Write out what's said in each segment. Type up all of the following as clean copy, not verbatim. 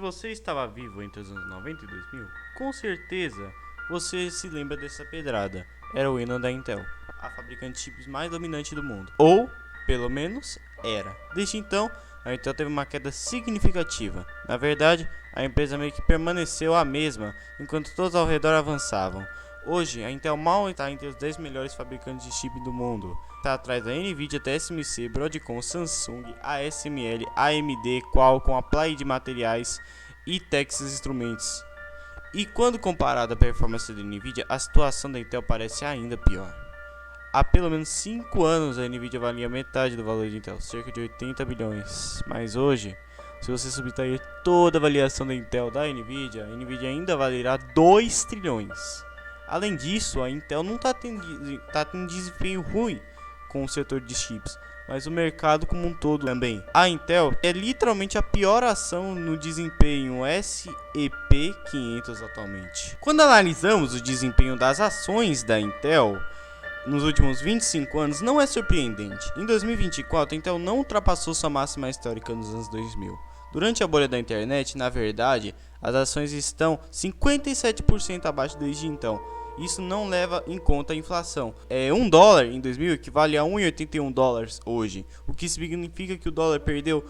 você estava vivo entre os anos 90 e 2000, com certeza você se lembra dessa pedrada. Era o hino da Intel, a fabricante de chips mais dominante do mundo. Ou, pelo menos, era. Desde então, a Intel teve uma queda significativa. Na verdade, a empresa meio que permaneceu a mesma, enquanto todos ao redor avançavam. Hoje, a Intel mal está entre os 10 melhores fabricantes de chip do mundo. Está atrás da Nvidia, TSMC, Broadcom, Samsung, ASML, AMD, Qualcomm, Applied Materials e Texas Instruments. E quando comparado à performance da Nvidia, a situação da Intel parece ainda pior. Há pelo menos 5 anos a Nvidia valia metade do valor da Intel, cerca de 80 bilhões. Mas hoje, se você subtrair toda a avaliação da Intel da Nvidia, a Nvidia ainda valerá 2 trilhões. Além disso, a Intel não está tendo desempenho ruim com o setor de chips, mas o mercado como um todo também. A Intel é literalmente a pior ação no desempenho S&P 500 atualmente. Quando analisamos o desempenho das ações da Intel nos últimos 25 anos, não é surpreendente. Em 2024, a Intel não ultrapassou sua máxima histórica nos anos 2000. Durante a bolha da internet, na verdade, as ações estão 57% abaixo desde então. Isso não leva em conta a inflação. $1 em 2000 equivale a 1,81 dólares hoje, o que significa que o dólar perdeu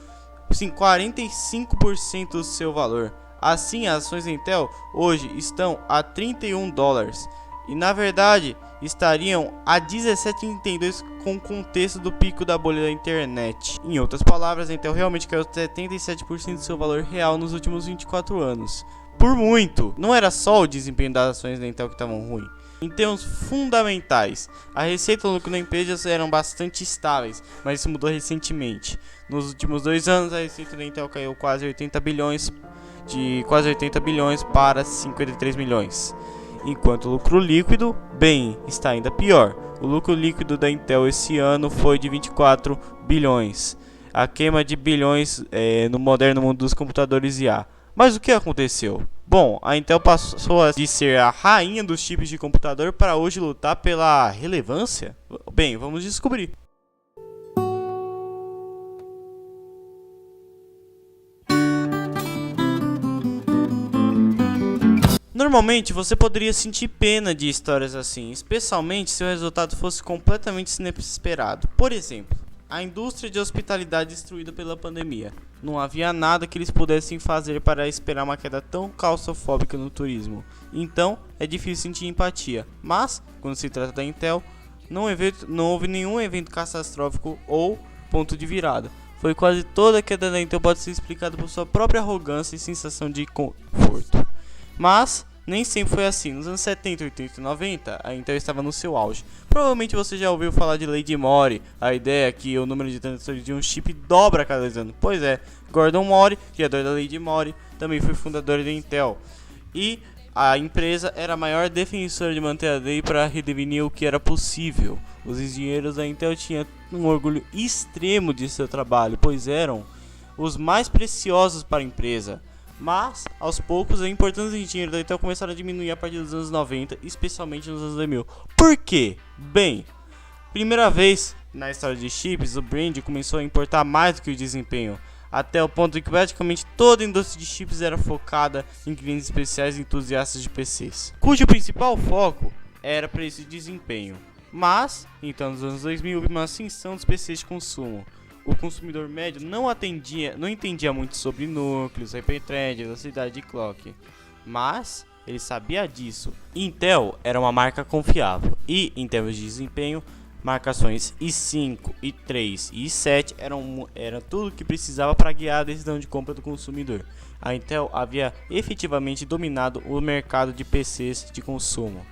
45% do seu valor. Assim, as ações da Intel hoje estão a 31 dólares e na verdade estariam a 17,32 com o contexto do pico da bolha da internet. Em outras palavras, a Intel realmente caiu 77% do seu valor real nos últimos 24 anos. Por muito, não era só o desempenho das ações da Intel que estavam ruim. Em termos fundamentais, a receita e o lucro da empresa eram bastante estáveis, mas isso mudou recentemente. Nos últimos 2 anos, a receita da Intel caiu de quase 80 bilhões para 53 milhões. Enquanto o lucro líquido, está ainda pior. O lucro líquido da Intel esse ano foi de 24 bilhões. A queima de bilhões no moderno mundo dos computadores IA. Mas o que aconteceu? Bom, a Intel passou de ser a rainha dos chips de computador para hoje lutar pela relevância? Bem, vamos descobrir. Normalmente você poderia sentir pena de histórias assim, especialmente se o resultado fosse completamente inesperado. Por exemplo, a indústria de hospitalidade destruída pela pandemia. Não havia nada que eles pudessem fazer para esperar uma queda tão claustrofóbica no turismo. Então, é difícil sentir empatia. Mas, quando se trata da Intel, não houve nenhum evento catastrófico ou ponto de virada. Foi quase toda a queda da Intel pode ser explicada por sua própria arrogância e sensação de conforto. Mas nem sempre foi assim. Nos anos 70, 80 e 90, a Intel estava no seu auge. Provavelmente você já ouviu falar de Lei de Moore, a ideia é que o número de transistores de um chip dobra a cada 2 anos. Pois é, Gordon Moore, criador da Lei de Moore, também foi fundador da Intel. E a empresa era a maior defensora de manter a lei para redefinir o que era possível. Os engenheiros da Intel tinham um orgulho extremo de seu trabalho, pois eram os mais preciosos para a empresa. Mas, aos poucos, a importância do engenheiro da Intel começaram a diminuir a partir dos anos 90, especialmente nos anos 2000. Por quê? Bem, primeira vez na história de chips, o brand começou a importar mais do que o desempenho, até o ponto de que praticamente toda a indústria de chips era focada em clientes especiais e entusiastas de PCs, cujo principal foco era preço e desempenho. Mas, então, nos anos 2000, houve uma ascensão dos PCs de consumo. O consumidor médio não entendia muito sobre núcleos, hyperthread, velocidade de clock, mas ele sabia disso. Intel era uma marca confiável e, em termos de desempenho, marcações i5, i3 e i7 eram tudo o que precisava para guiar a decisão de compra do consumidor. A Intel havia efetivamente dominado o mercado de PCs de consumo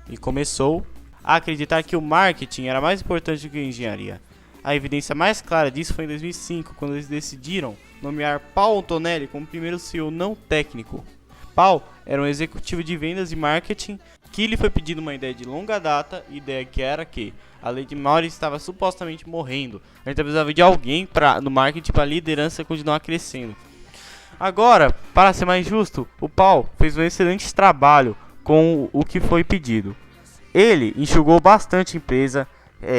e começou a acreditar que o marketing era mais importante do que a engenharia. A evidência mais clara disso foi em 2005, quando eles decidiram nomear Paul Antonelli como primeiro CEO não técnico. Paul era um executivo de vendas e marketing que lhe foi pedido uma ideia de longa data, ideia que era que a Lei de Moore estava supostamente morrendo. A gente precisava de alguém no marketing para a liderança continuar crescendo. Agora, para ser mais justo, o Paul fez um excelente trabalho com o que foi pedido. Ele enxugou bastante a empresa,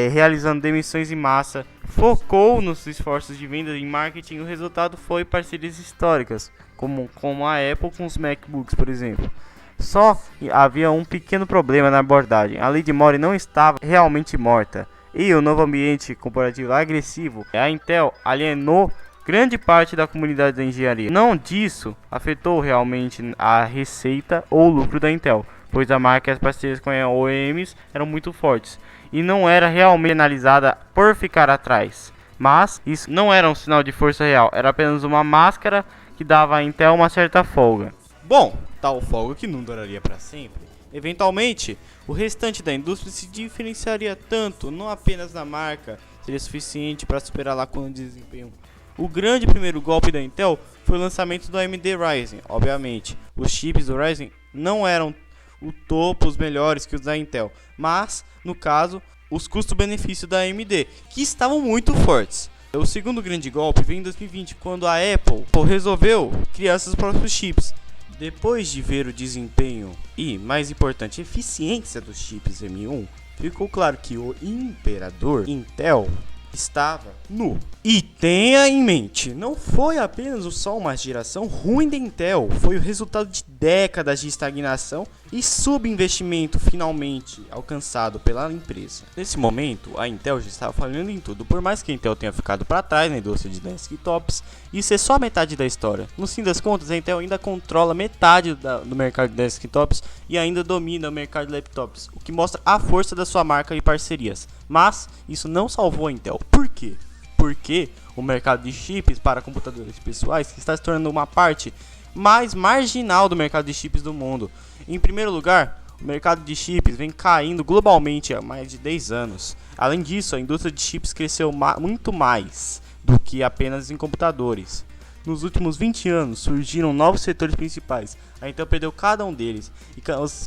realizando demissões em massa, focou nos esforços de venda e marketing. O resultado foi parcerias históricas, como a Apple com os MacBooks, por exemplo. Só havia um pequeno problema na abordagem. A lei de Moore não estava realmente morta, e o novo ambiente corporativo agressivo, a Intel alienou grande parte da comunidade da engenharia. Não disso afetou realmente a receita ou lucro da Intel, pois a marca e as parcerias com a OEMs eram muito fortes e não era realmente analisada por ficar atrás. Mas isso não era um sinal de força real, era apenas uma máscara que dava à Intel uma certa folga. Bom, tal folga que não duraria para sempre. Eventualmente, o restante da indústria se diferenciaria tanto, não apenas na marca, seria suficiente para superar a lacuna de desempenho. O grande primeiro golpe da Intel foi o lançamento do AMD Ryzen. Obviamente, os chips do Ryzen não eram o topo, os melhores que os da Intel, mas, no caso, os custo-benefício da AMD, que estavam muito fortes. O segundo grande golpe veio em 2020, quando a Apple resolveu criar seus próprios chips. Depois de ver o desempenho e, mais importante, a eficiência dos chips M1, ficou claro que o imperador Intel estava nu. E tenha em mente, não foi apenas só uma geração ruim da Intel, foi o resultado de décadas de estagnação e subinvestimento finalmente alcançado pela empresa. Nesse momento, a Intel já estava falhando em tudo, por mais que a Intel tenha ficado para trás na indústria de desktops, isso é só metade da história. No fim das contas, a Intel ainda controla metade do mercado de desktops e ainda domina o mercado de laptops, o que mostra a força da sua marca e parcerias. Mas isso não salvou a Intel. Por quê? Porque o mercado de chips para computadores pessoais está se tornando uma parte mais marginal do mercado de chips do mundo. Em primeiro lugar, o mercado de chips vem caindo globalmente há mais de 10 anos. Além disso, a indústria de chips cresceu muito mais do que apenas em computadores. Nos últimos 20 anos surgiram novos setores principais. A Intel perdeu cada um deles,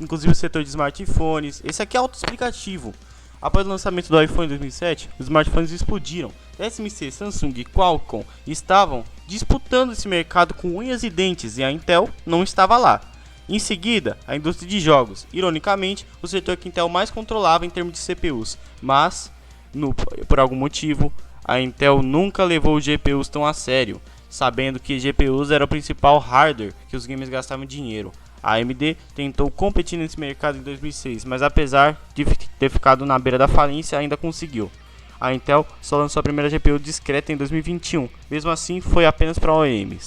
inclusive o setor de smartphones. Esse aqui é autoexplicativo. Após o lançamento do iPhone em 2007, os smartphones explodiram. TSMC, Samsung e Qualcomm estavam disputando esse mercado com unhas e dentes e a Intel não estava lá. Em seguida, a indústria de jogos, ironicamente, o setor que a Intel mais controlava em termos de CPUs, mas, por algum motivo, a Intel nunca levou os GPUs tão a sério, sabendo que GPUs era o principal hardware que os gamers gastavam dinheiro. A AMD tentou competir nesse mercado em 2006, mas apesar de ter ficado na beira da falência, ainda conseguiu. A Intel só lançou a primeira GPU discreta em 2021, mesmo assim foi apenas para OEMs.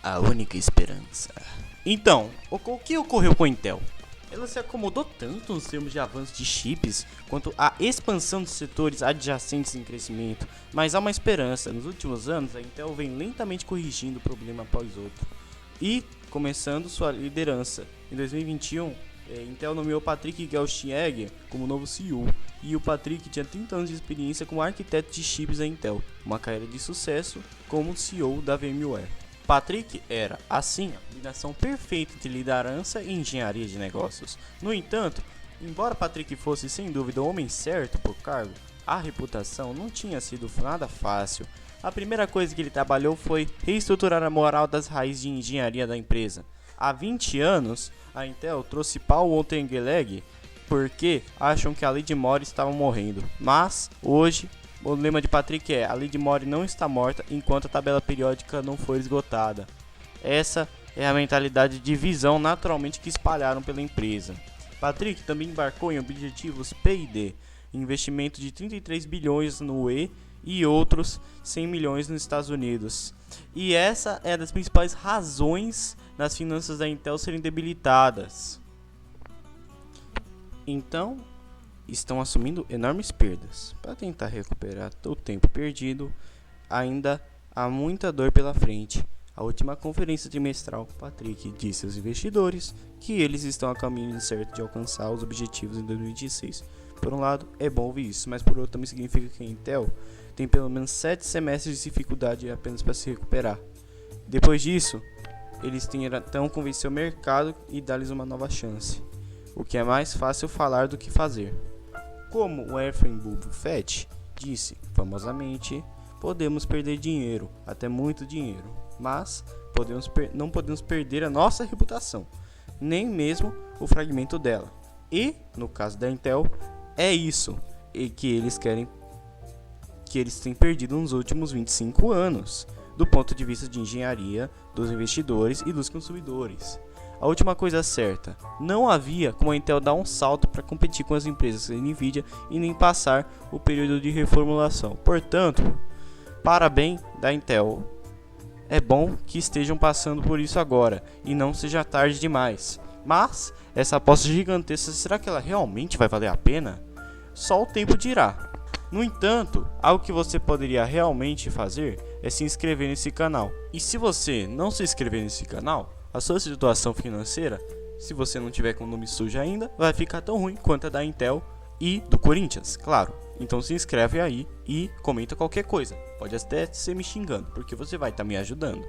A única esperança. Então, o que ocorreu com a Intel? Ela se acomodou tanto nos termos de avanço de chips, quanto a expansão dos setores adjacentes em crescimento, mas há uma esperança. Nos últimos anos, a Intel vem lentamente corrigindo problema após outro e começando sua liderança. Em 2021, Intel nomeou Patrick Gaultier como novo CEO, e o Patrick tinha 30 anos de experiência como arquiteto de chips da Intel, uma carreira de sucesso como CEO da VMware. Patrick era, assim, a combinação perfeita de liderança e engenharia de negócios. No entanto, embora Patrick fosse sem dúvida o homem certo por cargo, a reputação não tinha sido nada fácil. A primeira coisa que ele trabalhou foi reestruturar a moral das raízes de engenharia da empresa. Há 20 anos, a Intel trouxe Paul Montegeleg porque acham que a lei de Moore estava morrendo. Mas, hoje, o lema de Patrick é: a lei de Moore não está morta enquanto a tabela periódica não for esgotada. Essa é a mentalidade de visão naturalmente que espalharam pela empresa. Patrick também embarcou em objetivos P&D, investimento de 33 bilhões no UE e outros 100 milhões nos Estados Unidos. E essa é uma das principais razões das finanças da Intel serem debilitadas. Então, estão assumindo enormes perdas. Para tentar recuperar o tempo perdido, ainda há muita dor pela frente. A última conferência trimestral, Patrick disse aos investidores que eles estão a caminho certo de alcançar os objetivos em 2026. Por um lado, é bom ouvir isso, mas por outro também significa que a Intel tem pelo menos 7 semestres de dificuldade apenas para se recuperar. Depois disso, eles tentam convencer o mercado e dar-lhes uma nova chance, o que é mais fácil falar do que fazer. Como o Warren Buffett disse famosamente, podemos perder dinheiro, até muito dinheiro, mas não podemos perder a nossa reputação, nem mesmo o fragmento dela. E, no caso da Intel, é isso. que eles têm perdido nos últimos 25 anos, do ponto de vista de engenharia, dos investidores e dos consumidores. A última coisa certa, não havia como a Intel dar um salto para competir com as empresas da Nvidia e nem passar o período de reformulação. Portanto, parabéns da Intel. É bom que estejam passando por isso agora e não seja tarde demais. Mas essa aposta gigantesca, será que ela realmente vai valer a pena? Só o tempo dirá. No entanto, algo que você poderia realmente fazer é se inscrever nesse canal. E se você não se inscrever nesse canal, a sua situação financeira, se você não tiver com o nome sujo ainda, vai ficar tão ruim quanto a da Intel e do Corinthians, claro. Então se inscreve aí e comenta qualquer coisa. Pode até ser me xingando, porque você vai estar me ajudando.